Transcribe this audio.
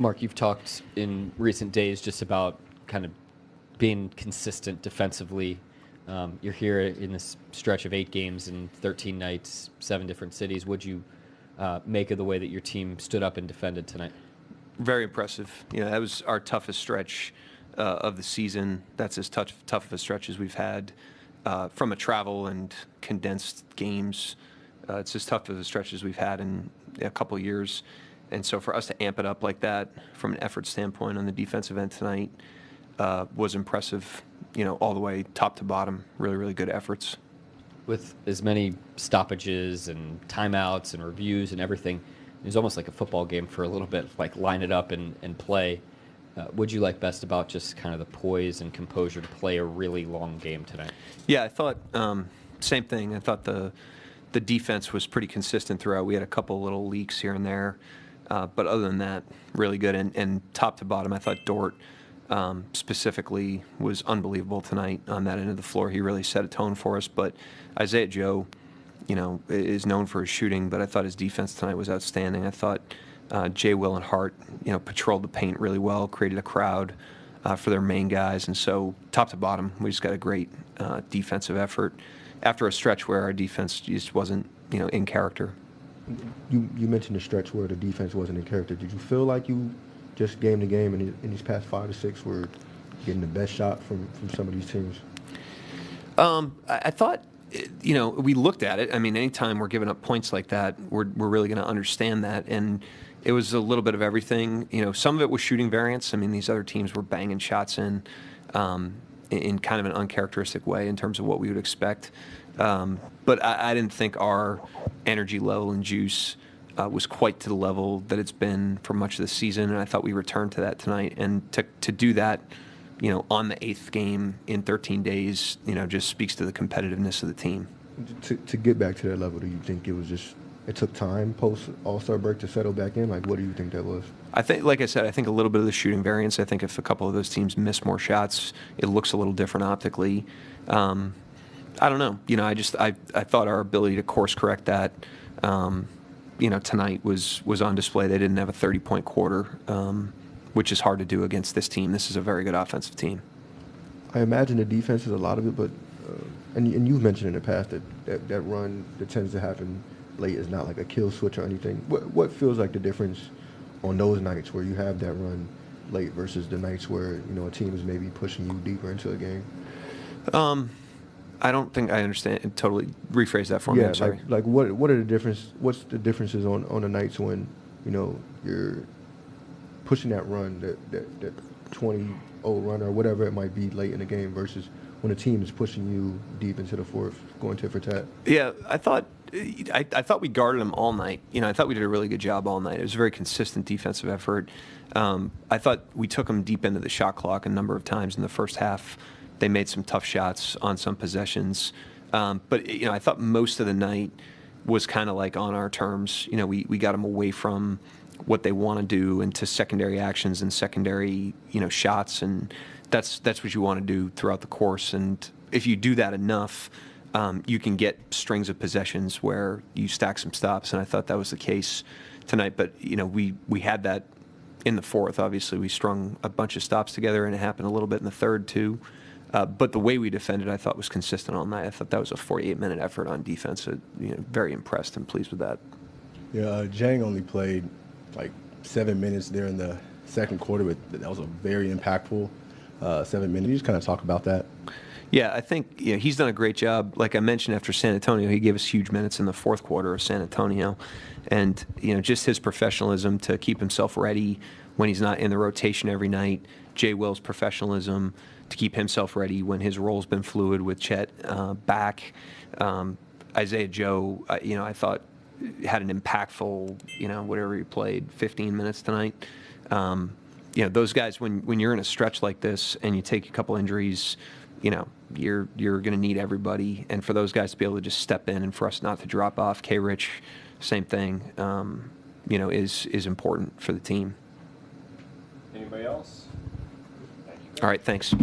Mark, you've talked in recent days just about kind of being consistent defensively. You're here in this stretch of 8 games and 13 nights, 7 different cities. What'd you make of the way that your team stood up and defended tonight? Very impressive. That was our toughest stretch of the season. That's as tough of a stretch as we've had from a travel and condensed games. It's as tough of a stretch as we've had in a couple of years. And so for us to amp it up like that from an effort standpoint on the defensive end tonight was impressive, all the way top to bottom. Really, really good efforts. With as many stoppages and timeouts and reviews and everything, it was almost like a football game for a little bit, like line it up and play. What'd you like best about just kind of the poise and composure to play a really long game tonight? Yeah, I thought same thing. I thought the defense was pretty consistent throughout. We had a couple little leaks here and there. But other than that, really good. And top to bottom, I thought Dort specifically was unbelievable tonight on that end of the floor. He really set a tone for us. But Isaiah Joe, is known for his shooting, but I thought his defense tonight was outstanding. I thought Jay, Will, and Hart, patrolled the paint really well, created a crowd for their main guys. And so top to bottom, we just got a great defensive effort after a stretch where our defense just wasn't, in character. You mentioned the stretch where the defense wasn't in character. Did you feel like you just game to game in these past 5 to 6 were getting the best shot from some of these teams? I thought, we looked at it. I mean, anytime we're giving up points like that, we're really going to understand that. And it was a little bit of everything. Some of it was shooting variance. I mean, these other teams were banging shots in kind of an uncharacteristic way in terms of what we would expect. But I didn't think our energy level and juice was quite to the level that it's been for much of the season, and I thought we returned to that tonight. And to do that, on the 8th game in 13 days, just speaks to the competitiveness of the team. To get back to that level, do you think it took time post All-Star break to settle back in? Like, what do you think that was? I think, like I said, I think a little bit of the shooting variance. I think if a couple of those teams miss more shots, it looks a little different optically. I don't know. I thought our ability to course correct that, tonight was on display. They didn't have a 30-point quarter, which is hard to do against this team. This is a very good offensive team. I imagine the defense is a lot of it, but and you've mentioned in the past that run that tends to happen late is not like a kill switch or anything. What feels like the difference on those nights where you have that run late versus the nights where a team is maybe pushing you deeper into a game? I don't think I understand. Totally rephrase that for me. I'm sorry. Like what are the difference? What's the differences on the nights when you're pushing that run, that 20-0 run or whatever it might be late in the game versus when a team is pushing you deep into the fourth, going tit for tat? Yeah, I thought we guarded them all night. I thought we did a really good job all night. It was a very consistent defensive effort. I thought we took them deep into the shot clock a number of times in the first half. They made some tough shots on some possessions. But I thought most of the night was kind of like on our terms. We got them away from what they want to do into secondary actions and secondary, shots. And that's what you want to do throughout the course. And if you do that enough, you can get strings of possessions where you stack some stops. And I thought that was the case tonight. But, we had that in the fourth. Obviously, we strung a bunch of stops together, and it happened a little bit in the third, too. But the way we defended, I thought, was consistent all night. I thought that was a 48-minute effort on defense. Very impressed and pleased with that. Yeah, Jang only played like 7 minutes there in the second quarter, but that was a very impactful 7 minutes. Can you just kind of talk about that? Yeah, I think he's done a great job. Like I mentioned, after San Antonio, he gave us huge minutes in the fourth quarter of San Antonio. And, just his professionalism to keep himself ready when he's not in the rotation every night. Jay Will's professionalism to keep himself ready when his role's been fluid with Chet back. Isaiah Joe, I thought had an impactful, whatever he played, 15 minutes tonight. Those guys, when you're in a stretch like this and you take a couple injuries, you're going to need everybody. And for those guys to be able to just step in and for us not to drop off, K-Rich, same thing, is important for the team. Anybody else? All right, thanks.